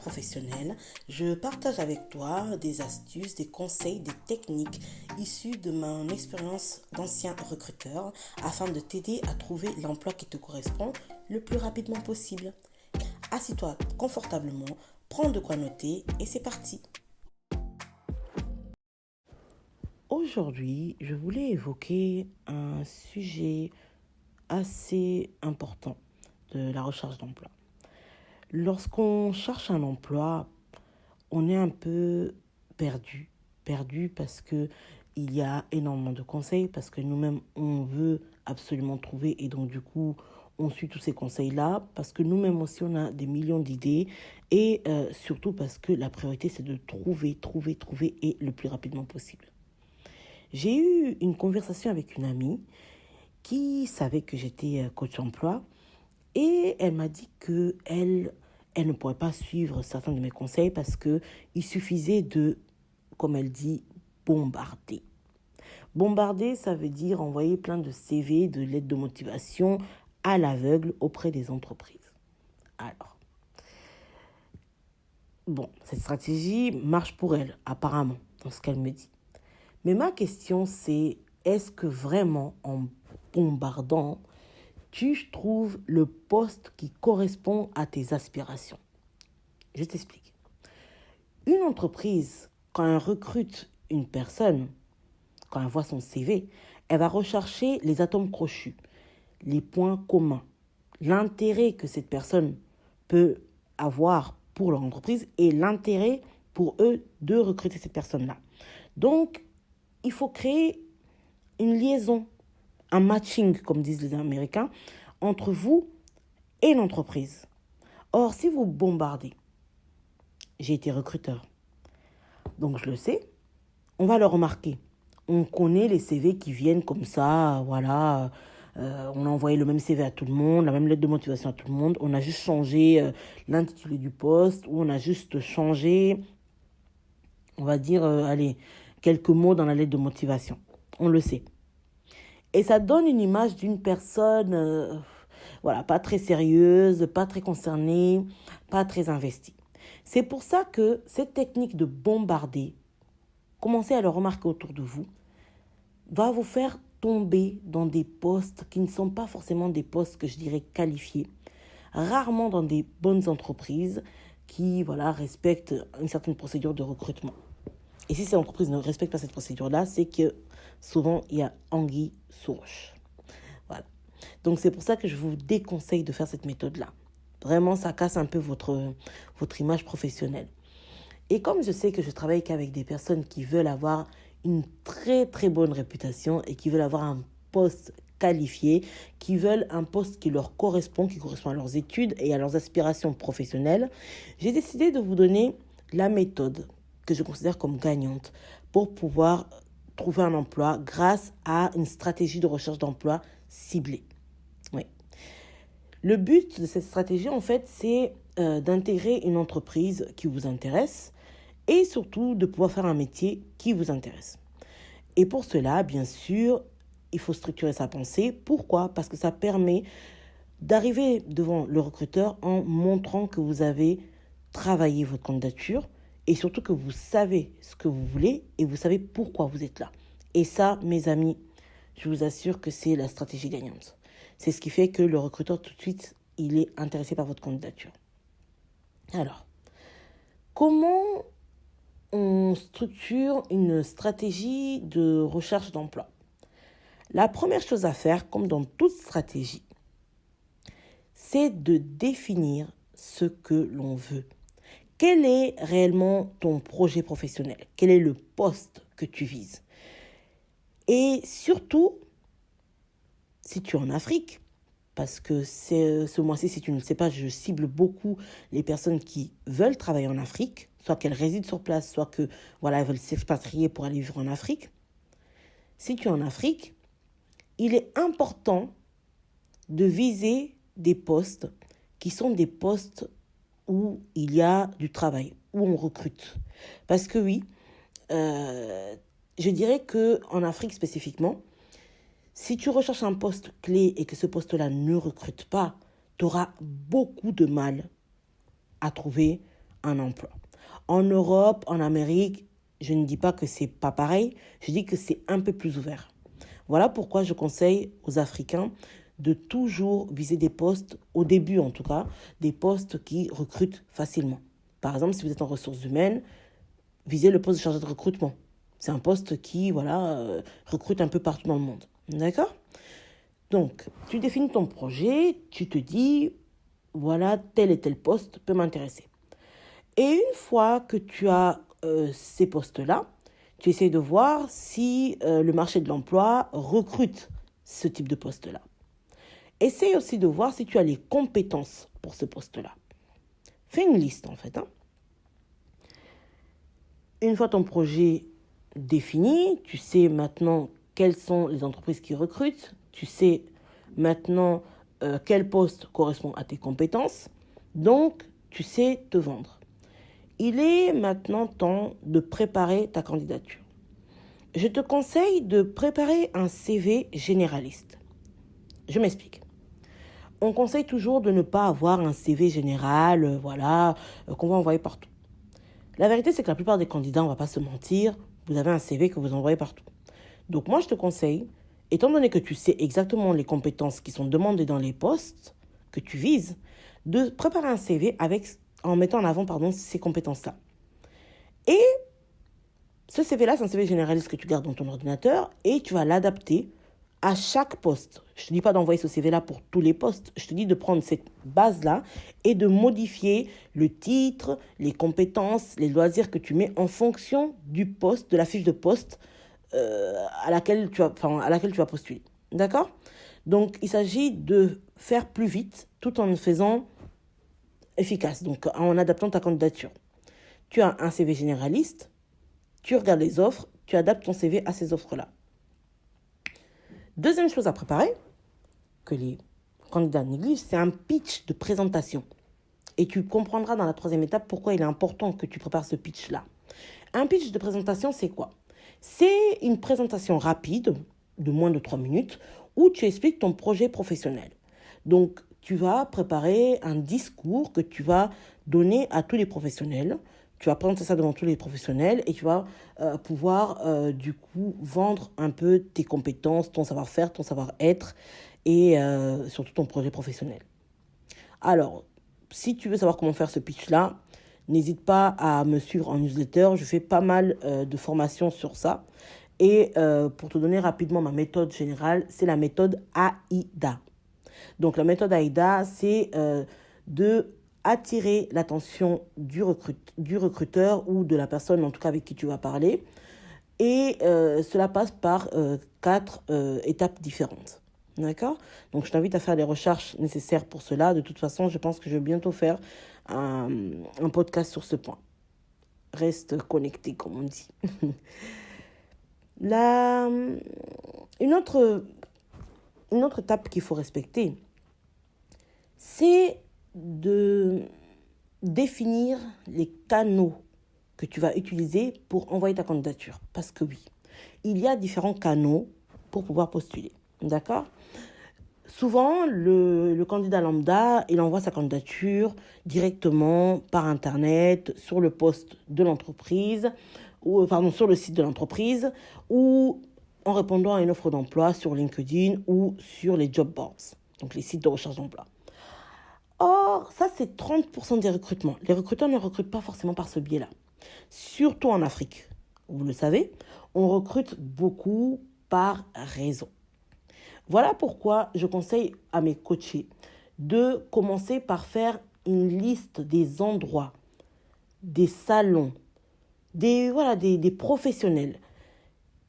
professionnelle, je partage avec toi des astuces, des conseils, des techniques issues de mon expérience d'ancien recruteur afin de t'aider à trouver l'emploi qui te correspond le plus rapidement possible. Assis-toi confortablement, prends de quoi noter et c'est parti. Aujourd'hui, je voulais évoquer un sujet assez important de la recherche d'emploi. Lorsqu'on cherche un emploi, on est un peu perdu. Perdu parce que il y a énormément de conseils, parce que nous-mêmes, on veut absolument trouver et donc du coup, on suit tous ces conseils-là, parce que nous-mêmes aussi, on a des millions d'idées et surtout parce que la priorité, c'est de trouver et le plus rapidement possible. J'ai eu une conversation avec une amie qui savait que j'étais coach emploi et elle m'a dit que elle ne pourrait pas suivre certains de mes conseils parce que il suffisait de, comme elle dit, bombarder. Bombarder, ça veut dire envoyer plein de CV, de lettres de motivation à l'aveugle auprès des entreprises. Alors, bon, cette stratégie marche pour elle, apparemment, dans ce qu'elle me dit. Mais ma question, c'est, est-ce que vraiment, en bombardant, tu trouves le poste qui correspond à tes aspirations? Je t'explique. Une entreprise, quand elle recrute une personne, quand elle voit son CV, elle va rechercher les atomes crochus, les points communs, l'intérêt que cette personne peut avoir pour leur entreprise et l'intérêt pour eux de recruter cette personne-là. Donc, il faut créer une liaison, un matching, comme disent les Américains, entre vous et l'entreprise. Or, si vous bombardez, j'ai été recruteur, donc je le sais, on va le remarquer. On connaît les CV qui viennent comme ça, voilà. On a envoyé le même CV à tout le monde, la même lettre de motivation à tout le monde. On a juste changé l'intitulé du poste ou on a juste changé, on va dire, allez, quelques mots dans la lettre de motivation. On le sait. Et ça donne une image d'une personne, voilà, pas très sérieuse, pas très concernée, pas très investie. C'est pour ça que cette technique de bombarder, commencez à le remarquer autour de vous, va vous faire tomber dans des postes qui ne sont pas forcément des postes que je dirais qualifiés, rarement dans des bonnes entreprises qui voilà, respectent une certaine procédure de recrutement. Et si ces entreprises ne respectent pas cette procédure-là, c'est que souvent il y a anguille sous roche. Voilà. Donc c'est pour ça que je vous déconseille de faire cette méthode-là. Vraiment, ça casse un peu votre image professionnelle. Et comme je sais que je travaille qu'avec des personnes qui veulent avoir une très très bonne réputation et qui veulent avoir un poste qualifié, qui veulent un poste qui leur correspond, qui correspond à leurs études et à leurs aspirations professionnelles, j'ai décidé de vous donner la méthode que je considère comme gagnante pour pouvoir trouver un emploi grâce à une stratégie de recherche d'emploi ciblée. Oui. Le but de cette stratégie, en fait, c'est d'intégrer une entreprise qui vous intéresse et surtout de pouvoir faire un métier qui vous intéresse. Et pour cela, bien sûr, il faut structurer sa pensée. Pourquoi ? Parce que ça permet d'arriver devant le recruteur en montrant que vous avez travaillé votre candidature et surtout que vous savez ce que vous voulez et vous savez pourquoi vous êtes là. Et ça, mes amis, je vous assure que c'est la stratégie gagnante. C'est ce qui fait que le recruteur, tout de suite, il est intéressé par votre candidature. Alors, comment on structure une stratégie de recherche d'emploi? La première chose à faire, comme dans toute stratégie, c'est de définir ce que l'on veut. Quel est réellement ton projet professionnel? Quel est le poste que tu vises? Et surtout, si tu es en Afrique, parce que ce mois-ci, si tu ne le sais pas, je cible beaucoup les personnes qui veulent travailler en Afrique, soit qu'elles résident sur place, soit que voilà, elles veulent s'expatrier pour aller vivre en Afrique. Si tu es en Afrique, il est important de viser des postes qui sont des postes où il y a du travail, où on recrute. Parce que oui, je dirais qu'en Afrique spécifiquement, si tu recherches un poste clé et que ce poste-là ne recrute pas, tu auras beaucoup de mal à trouver un emploi. En Europe, en Amérique, je ne dis pas que c'est pas pareil, je dis que c'est un peu plus ouvert. Voilà pourquoi je conseille aux Africains de toujours viser des postes, au début en tout cas, des postes qui recrutent facilement. Par exemple, si vous êtes en ressources humaines, visez le poste de chargé de recrutement. C'est un poste qui, recrute un peu partout dans le monde. D'accord ? Donc, tu définis ton projet, tu te dis, voilà, tel et tel poste peut m'intéresser. Et une fois que tu as ces postes-là, tu essaies de voir si le marché de l'emploi recrute ce type de poste-là. Essaye aussi de voir si tu as les compétences pour ce poste-là. Fais une liste en fait. Une fois ton projet défini, tu sais maintenant quelles sont les entreprises qui recrutent, tu sais maintenant quel poste correspond à tes compétences, donc tu sais te vendre. Il est maintenant temps de préparer ta candidature. Je te conseille de préparer un CV généraliste. Je m'explique. On conseille toujours de ne pas avoir un CV général, qu'on va envoyer partout. La vérité, c'est que la plupart des candidats, on ne va pas se mentir, vous avez un CV que vous envoyez partout. Donc moi, je te conseille, étant donné que tu sais exactement les compétences qui sont demandées dans les postes que tu vises, de préparer un CV en mettant en avant ces compétences-là. Et ce CV-là, c'est un CV généraliste que tu gardes dans ton ordinateur et tu vas l'adapter à chaque poste. Je ne te dis pas d'envoyer ce CV-là pour tous les postes. Je te dis de prendre cette base-là et de modifier le titre, les compétences, les loisirs que tu mets en fonction du poste, de la fiche de poste à laquelle tu vas postuler. D'accord ? Donc, il s'agit de faire plus vite tout en faisant efficace, donc en adaptant ta candidature. Tu as un CV généraliste, tu regardes les offres, tu adaptes ton CV à ces offres-là. Deuxième chose à préparer, que les candidats négligent, c'est un pitch de présentation. Et tu comprendras dans la troisième étape pourquoi il est important que tu prépares ce pitch-là. Un pitch de présentation, c'est quoi ? C'est une présentation rapide, de moins de 3 minutes, où tu expliques ton projet professionnel. Donc, tu vas préparer un discours que tu vas donner à tous les professionnels. Tu vas présenter ça devant tous les professionnels et tu vas pouvoir vendre un peu tes compétences, ton savoir-faire, ton savoir-être et surtout ton projet professionnel. Alors, si tu veux savoir comment faire ce pitch-là, n'hésite pas à me suivre en newsletter. Je fais pas mal de formations sur ça. Et pour te donner rapidement ma méthode générale, c'est la méthode AIDA. Donc, la méthode AIDA, c'est de attirer l'attention du recruteur ou de la personne, en tout cas, avec qui tu vas parler. Et cela passe par 4 étapes différentes. D'accord ? Donc, je t'invite à faire les recherches nécessaires pour cela. De toute façon, je pense que je vais bientôt faire un podcast sur ce point. Reste connecté, comme on dit. Une autre étape qu'il faut respecter, c'est de définir les canaux que tu vas utiliser pour envoyer ta candidature. Parce que oui, il y a différents canaux pour pouvoir postuler. D'accord ? Souvent, le candidat lambda, il envoie sa candidature directement par Internet, sur le poste de l'entreprise, sur le site de l'entreprise, ou en répondant à une offre d'emploi sur LinkedIn ou sur les job boards, donc les sites de recherche d'emploi. Or, ça, c'est 30% des recrutements. Les recruteurs ne recrutent pas forcément par ce biais-là. Surtout en Afrique. Vous le savez, on recrute beaucoup par réseau. Voilà pourquoi je conseille à mes coachés de commencer par faire une liste des endroits, des salons, des professionnels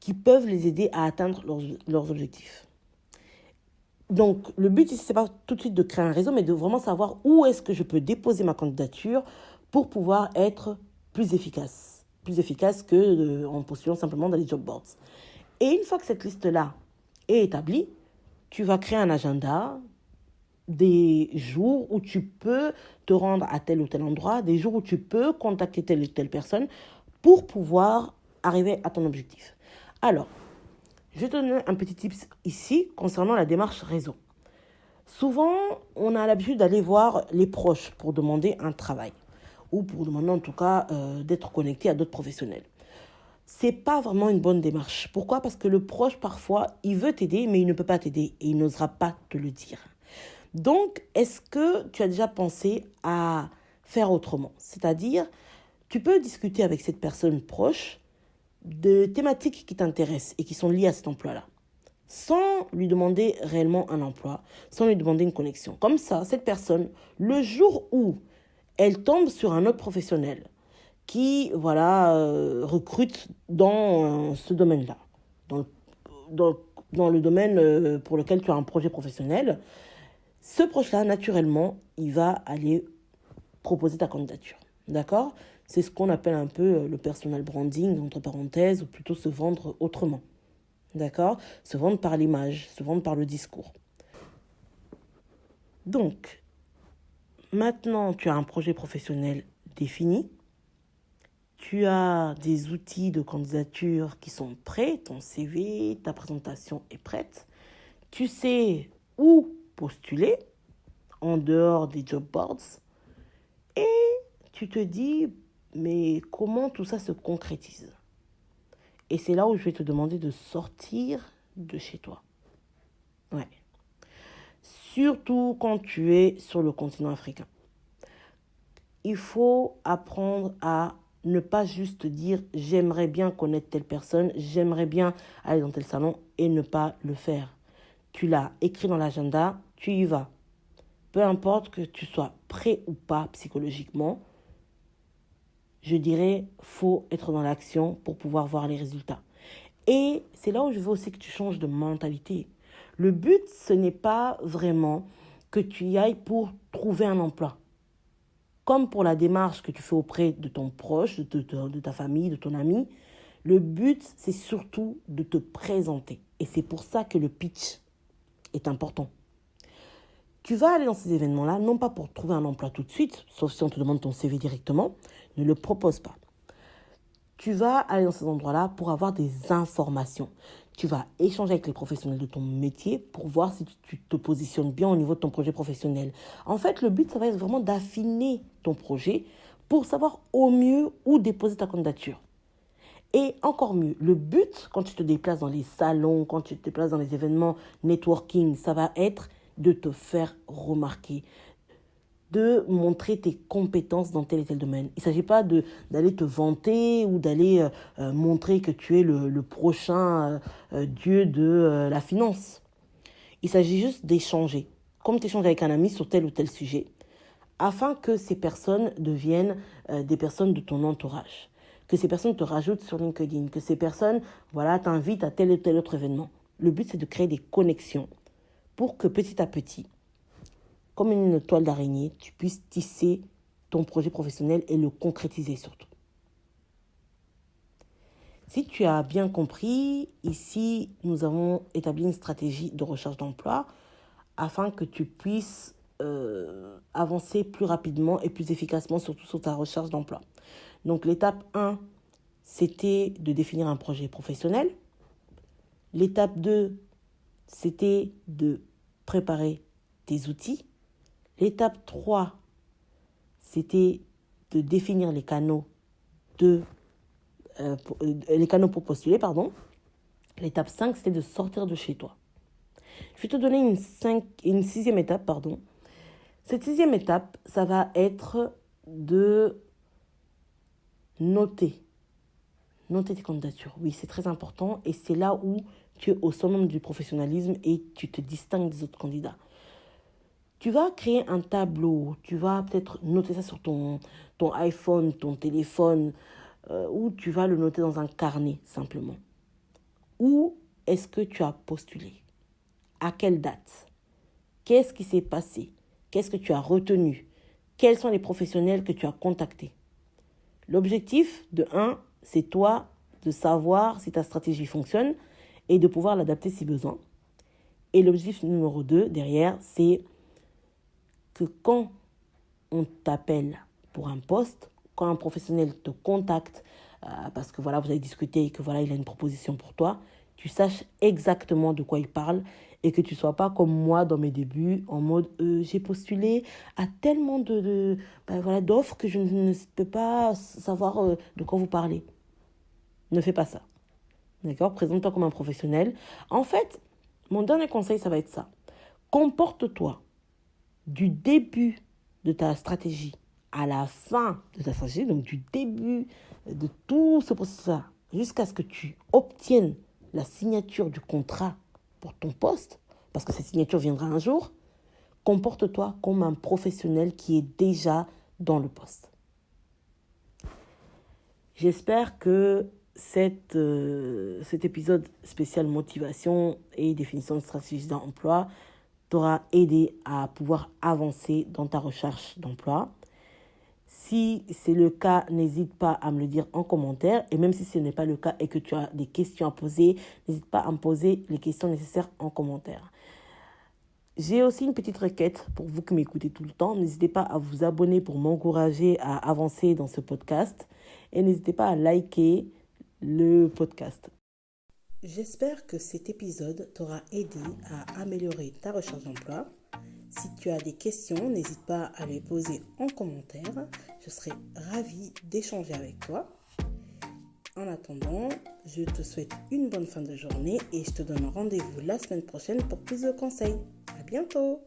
qui peuvent les aider à atteindre leurs objectifs. Donc, le but ici, ce n'est pas tout de suite de créer un réseau, mais de vraiment savoir où est-ce que je peux déposer ma candidature pour pouvoir être plus efficace qu'en postulant simplement dans les job boards. Et une fois que cette liste-là est établie, tu vas créer un agenda des jours où tu peux te rendre à tel ou tel endroit, des jours où tu peux contacter telle ou telle personne pour pouvoir arriver à ton objectif. Alors, je vais te donner un petit tips ici concernant la démarche réseau. Souvent, on a l'habitude d'aller voir les proches pour demander un travail. ou pour demander en tout cas d'être connecté à d'autres professionnels. C'est pas vraiment une bonne démarche. Pourquoi? Parce que le proche, parfois, il veut t'aider, mais il ne peut pas t'aider et il n'osera pas te le dire. Donc, est-ce que tu as déjà pensé à faire autrement? C'est-à-dire, tu peux discuter avec cette personne proche de thématiques qui t'intéressent et qui sont liées à cet emploi-là, sans lui demander réellement un emploi, sans lui demander une connexion. Comme ça, cette personne, le jour où elle tombe sur un autre professionnel qui recrute dans ce domaine-là, dans, dans, dans le domaine pour lequel tu as un projet professionnel, ce proche-là, naturellement, il va aller proposer ta candidature. D'accord? C'est ce qu'on appelle un peu le personal branding, entre parenthèses, ou plutôt se vendre autrement. D'accord? Se vendre par l'image, se vendre par le discours. Donc, maintenant, tu as un projet professionnel défini. Tu as des outils de candidature qui sont prêts. Ton CV, ta présentation est prête. Tu sais où postuler en dehors des job boards. Et tu te dis, mais comment tout ça se concrétise? Et c'est là où je vais te demander de sortir de chez toi. Ouais. Surtout quand tu es sur le continent africain. Il faut apprendre à ne pas juste dire j'aimerais bien connaître telle personne, j'aimerais bien aller dans tel salon et ne pas le faire. Tu l'as écrit dans l'agenda, tu y vas. Peu importe que tu sois prêt ou pas psychologiquement, je dirais faut être dans l'action pour pouvoir voir les résultats. Et c'est là où je veux aussi que tu changes de mentalité. Le but, ce n'est pas vraiment que tu y ailles pour trouver un emploi. Comme pour la démarche que tu fais auprès de ton proche, de ta famille, de ton ami, le but, c'est surtout de te présenter. Et c'est pour ça que le pitch est important. Tu vas aller dans ces événements-là, non pas pour trouver un emploi tout de suite, sauf si on te demande ton CV directement, ne le propose pas. Tu vas aller dans ces endroits-là pour avoir des informations. Tu vas échanger avec les professionnels de ton métier pour voir si tu te positionnes bien au niveau de ton projet professionnel. En fait, le but, ça va être vraiment d'affiner ton projet pour savoir au mieux où déposer ta candidature. Et encore mieux, le but, quand tu te déplaces dans les salons, quand tu te déplaces dans les événements networking, ça va être de te faire remarquer, de montrer tes compétences dans tel et tel domaine. Il ne s'agit pas d'aller te vanter ou d'aller montrer que tu es le prochain dieu de la finance. Il s'agit juste d'échanger, comme tu échanges avec un ami sur tel ou tel sujet, afin que ces personnes deviennent des personnes de ton entourage, que ces personnes te rajoutent sur LinkedIn, que ces personnes t'invitent à tel ou tel autre événement. Le but, c'est de créer des connexions pour que petit à petit, comme une toile d'araignée, tu puisses tisser ton projet professionnel et le concrétiser surtout. Si tu as bien compris, ici, nous avons établi une stratégie de recherche d'emploi afin que tu puisses avancer plus rapidement et plus efficacement, surtout sur ta recherche d'emploi. Donc, l'étape 1, c'était de définir un projet professionnel. L'étape 2, c'était de préparer tes outils. L'étape 3, c'était de définir les canaux pour postuler. L'étape 5, c'était de sortir de chez toi. Je vais te donner une sixième étape. Cette sixième étape, ça va être de noter tes candidatures. Oui, c'est très important et c'est là où tu es au summum du professionnalisme et tu te distingues des autres candidats. Tu vas créer un tableau, tu vas peut-être noter ça sur ton iPhone, ton téléphone, ou tu vas le noter dans un carnet simplement. Où est-ce que tu as postulé? À quelle date? Qu'est-ce qui s'est passé? Qu'est-ce que tu as retenu? Quels sont les professionnels que tu as contactés? L'objectif de 1, c'est toi de savoir si ta stratégie fonctionne et de pouvoir l'adapter si besoin. Et l'objectif numéro 2, derrière, c'est que quand on t'appelle pour un poste, quand un professionnel te contacte parce que vous avez discuté et que il a une proposition pour toi, tu saches exactement de quoi il parle et que tu ne sois pas comme moi dans mes débuts, en mode j'ai postulé à tellement d'offres que je ne peux pas savoir de quoi vous parlez. Ne fais pas ça. D'accord? Présente-toi comme un professionnel. En fait, mon dernier conseil, ça va être ça. Comporte-toi du début de ta stratégie à la fin de ta stratégie, donc du début de tout ce processus-là, jusqu'à ce que tu obtiennes la signature du contrat pour ton poste, parce que cette signature viendra un jour, comporte-toi comme un professionnel qui est déjà dans le poste. J'espère que cet épisode spécial motivation et définition de stratégie d'emploi t'aura aidé à pouvoir avancer dans ta recherche d'emploi. Si c'est le cas, n'hésite pas à me le dire en commentaire. Et même si ce n'est pas le cas et que tu as des questions à poser, n'hésite pas à me poser les questions nécessaires en commentaire. J'ai aussi une petite requête pour vous qui m'écoutez tout le temps. N'hésitez pas à vous abonner pour m'encourager à avancer dans ce podcast. Et n'hésitez pas à liker le podcast. J'espère que cet épisode t'aura aidé à améliorer ta recherche d'emploi. Si tu as des questions, n'hésite pas à les poser en commentaire. Je serai ravie d'échanger avec toi. En attendant, je te souhaite une bonne fin de journée et je te donne rendez-vous la semaine prochaine pour plus de conseils. À bientôt!